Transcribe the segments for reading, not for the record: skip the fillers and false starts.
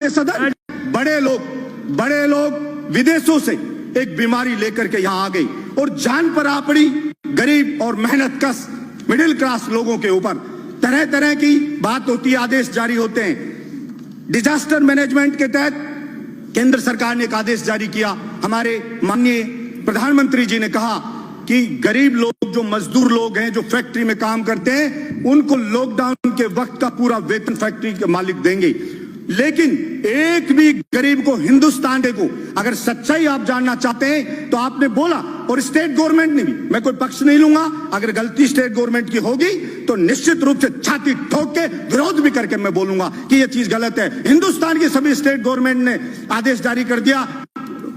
सदन, बड़े लोग विदेशों से एक बीमारी लेकर के यहां आ गई और जान पर आ पड़ी गरीब और मेहनत कश मिडिल क्लास लोगों के ऊपर। तरह तरह की बात होती है, आदेश जारी होते हैं। डिजास्टर मैनेजमेंट के तहत केंद्र सरकार ने एक आदेश जारी किया। हमारे माननीय प्रधानमंत्री जी ने कहा कि गरीब लोग, जो मजदूर लोग हैं, जो फैक्ट्री में काम करते हैं, उनको लॉकडाउन के वक्त का पूरा वेतन फैक्ट्री के मालिक देंगे। लेकिन एक भी गरीब को, हिंदुस्तान को, अगर सच्चाई आप जानना चाहते हैं तो आपने बोला, और स्टेट गवर्नमेंट ने भी, मैं कोई पक्ष नहीं लूंगा, अगर गलती स्टेट गवर्नमेंट की होगी तो निश्चित रूप से छाती ठोक के विरोध भी करके मैं बोलूंगा कि यह चीज गलत है। हिंदुस्तान की सभी स्टेट गवर्नमेंट ने आदेश जारी कर दिया,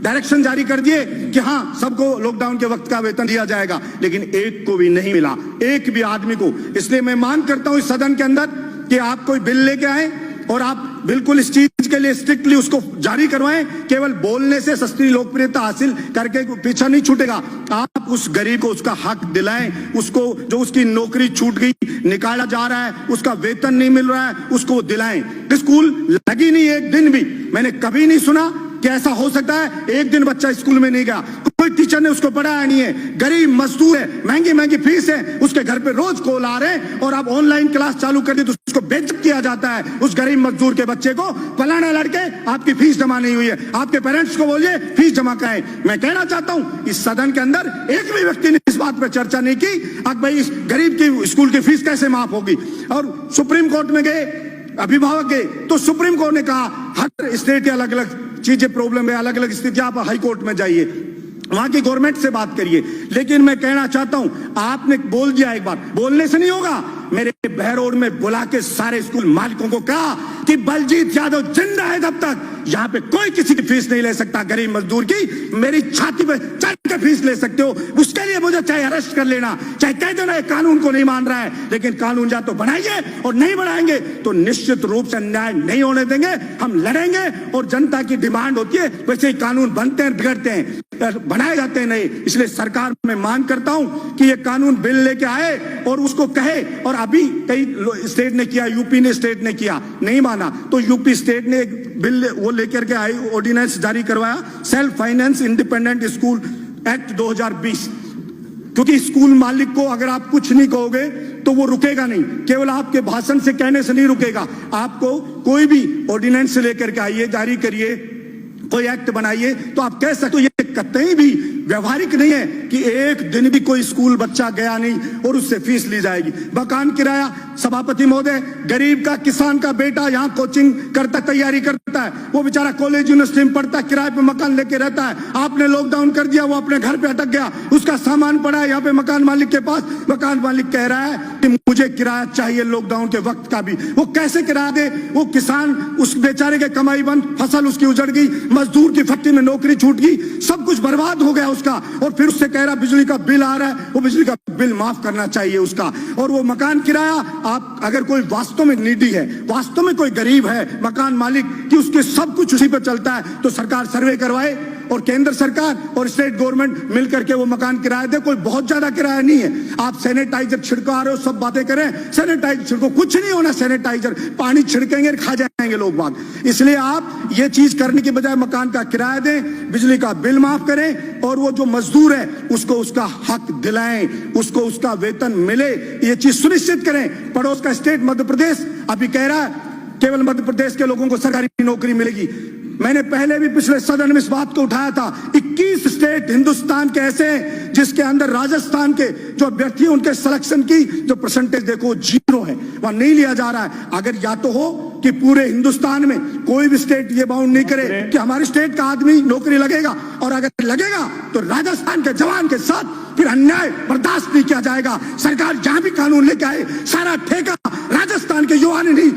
डायरेक्शन जारी कर दिए कि हां सबको लॉकडाउन के वक्त का वेतन दिया जाएगा, लेकिन एक को भी नहीं मिला, एक भी आदमी को। इसलिए मैं मांग करता हूं इस सदन के अंदर कि आप कोई बिल लेके आए और आप बिल्कुल इस चीज के लिए स्ट्रिक्टली उसको जारी करवाएं। केवल बोलने से सस्ती लोकप्रियता हासिल करके पीछा नहीं छूटेगा। आप उस गरीब को उसका हक दिलाएं, उसको जो उसकी नौकरी छूट गई, निकाला जा रहा है, उसका वेतन नहीं मिल रहा है, उसको दिलाएं। स्कूल लगी नहीं एक दिन भी, मैंने कभी नहीं सुना कि ऐसा हो सकता है एक दिन बच्चा स्कूल में नहीं गया, कोई टीचर ने उसको पढ़ाया नहीं है। गरीब मजदूर है, महंगी महंगी फीस है, उसके घर पे रोज कॉल आ रहे हैं और अब ऑनलाइन क्लास चालू कर दी तो उसको बेइज्जत किया जाता है। उस गरीब मजदूर के बच्चे को, फलाना लड़के आपकी फीस जमा नहीं हुई है, आपके पेरेंट्स को बोलिए फीस जमा कराएं। मैं कहना चाहता हूं इस सदन के अंदर एक भी व्यक्ति ने इस बात पर चर्चा नहीं की अब भाई इस गरीब की स्कूल की फीस कैसे माफ होगी। और सुप्रीम कोर्ट में गए, अभिभावक गए, तो सुप्रीम कोर्ट ने कहा हर स्टेट के अलग अलग चीजें प्रॉब्लम है, अलग अलग स्थिति, आप हाई कोर्ट में जाइए, वहां की गवर्नमेंट से बात करिए। लेकिन मैं कहना चाहता हूं, आपने बोल दिया एक बार, बोलने से नहीं होगा। मेरे बहरोड में बुला के सारे स्कूल मालिकों को कहा कि बलजीत यादव जिंदा है तब तक यहां पे कोई किसी की फीस नहीं ले सकता, गरीब मजदूर की। मेरी छाती पे चढ़ के फीस ले सकते हो, उसके लिए मुझे चाहे अरेस्ट कर लेना, चाहे कह देना ये कानून को नहीं मान रहा है, लेकिन कानून या तो बनाइए और नहीं बनाएंगे तो निश्चित रूप से अन्याय नहीं होने देंगे। हम लड़ेंगे और जनता की डिमांड होती है, वैसे ही कानून बनते हैं, बिगड़ते हैं, बनाए जाते हैं नहीं। इसलिए सरकार में मांग करता हूं कि ये कानून बिल लेके आए और उसको कहे। और अभी कई स्टेट ने किया, यूपी ने स्टेट ने किया, नहीं माना तो यूपी स्टेट ने एक बिल वो लेकर के आई, ऑर्डिनेंस जारी करवाया, self finance independent school act 2020। क्योंकि स्कूल मालिक को अगर आप कुछ नहीं कहोगे तो वो रुकेगा नहीं, केवल आपके भाषण से कहने से नहीं रुकेगा। आपको कोई भी ऑर्डिनेंस लेकर के आइए, जारी करिए, कोई एक्ट बनाइए तो आप कह सकते हो। ये कतई भी व्यवहारिक नहीं है कि एक दिन भी कोई स्कूल बच्चा गया नहीं और उससे फीस ली जाएगी। मकान किराया, सभापति महोदय, गरीब का, किसान का बेटा यहाँ कोचिंग करता, तैयारी करता है, वो बेचारा कॉलेज यूनिवर्सिटी में पढ़ता है, किराए पे मकान लेके रहता है। आपने लॉकडाउन कर दिया, वो अपने घर पे अटक गया, उसका सामान पड़ा है यहाँ पे मकान मालिक के पास। मकान मालिक कह रहा है कि मुझे किराया चाहिए लॉकडाउन के वक्त का भी। वो कैसे किराया दे? वो किसान, उस बेचारे के कमाई बंद, फसल उसकी उजड़ गई, मजदूर की फैक्ट्री में नौकरी छूट गई, सब कुछ बर्बाद हो गया उसका। और फिर उससे कह रहा बिजली का बिल आ रहा है, वो बिजली का बिल माफ करना चाहिए उसका। और वो मकान किराया, आप अगर कोई वास्तव में नीडी है, वास्तव में कोई गरीब है, मकान मालिक कि उसके सब कुछ उसी पर चलता है, तो सरकार सर्वे करवाए और केंद्र सरकार और स्टेट गवर्नमेंट मिलकर के वो मकान किराया दे। कोई बहुत ज्यादा किराया नहीं है। आप सैनिटाइजर छिड़का रहे हो, सब बातें करें, सैनिटाइजर छिड़को, कुछ नहीं होना सैनिटाइजर, पानी छिड़केंगे खा जाएंगे लोग बाग। इसलिए आप ये चीज करने के बजाय मकान का किराया दें, बिजली का बिल माफ करें और वो जो मजदूर है उसको उसका हक दिलाएं, उसको उसका वेतन मिले, ये चीज सुनिश्चित करें। पड़ोस का स्टेट मध्य प्रदेश अभी कह रहा है केवल मध्य प्रदेश के लोगों को सरकारी नौकरी मिलेगी। मैंने पहले भी पिछले सदन में इस बात को उठाया था। 21 स्टेट हिंदुस्तान के ऐसे हैं जिसके अंदर राजस्थान के जो अभ्यर्थी हैं उनके सिलेक्शन की जो परसेंटेज देखो 0 है, वहां नहीं लिया जा रहा है। अगर या तो हो कि पूरे हिंदुस्तान में कोई भी स्टेट ये बाउंड नहीं करे कि हमारे स्टेट का आदमी नौकरी लगेगा, और अगर लगेगा तो राजस्थान के जवान के साथ फिर अन्याय बर्दाश्त नहीं किया जाएगा। सरकार जहां भी कानून लेके आए, सारा ठेका राजस्थान के युवा ने नहीं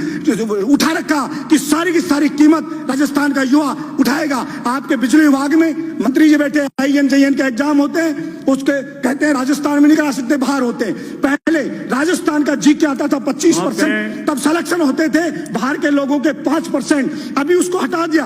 उठा रखा कि सारी की सारी कीमत राजस्थान का युवा उठाएगा। आपके बिजली विभाग में मंत्री जी बैठे, INJN के एग्जाम होते हैं, उसके कहते हैं राजस्थान में नहीं करा सकते, बाहर होते हैं। पहले राजस्थान का जीके आता था 25%, तब सिलेक्शन होते थे बाहर के लोगों के 5%, अभी उसको हटा दिया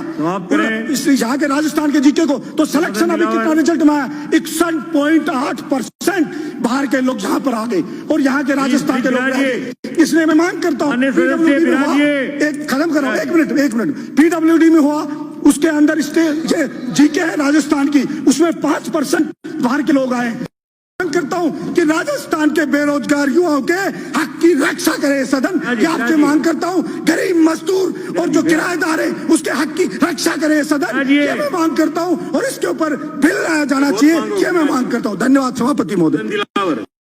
इसलिए यहाँ के राजस्थान के जीके को। तो सिलेक्शन अभी कितना रिजल्ट में आया? 61.8% बाहर के लोग यहाँ पर आ गए और यहाँ के राजस्थान के लोग रह गए। इसलिए मैं मांग करता हूँ एक खत्म करो, एक मिनट पीडब्ल्यूडी में हुआ, उसके अंदर जीके है राजस्थान की, उसमें 5% बाहर के लोग आए। मांग करता हूं कि राजस्थान के बेरोजगार युवाओं के हक की रक्षा करे सदन। ये आपसे मांग करता हूं, गरीब मजदूर और जो किराएदार है उसके हक की रक्षा करे सदन। ये मैं मांग करता हूं और इसके ऊपर बिल लाया जाना चाहिए, ये मैं मांग करता हूं। धन्यवाद सभापति महोदय।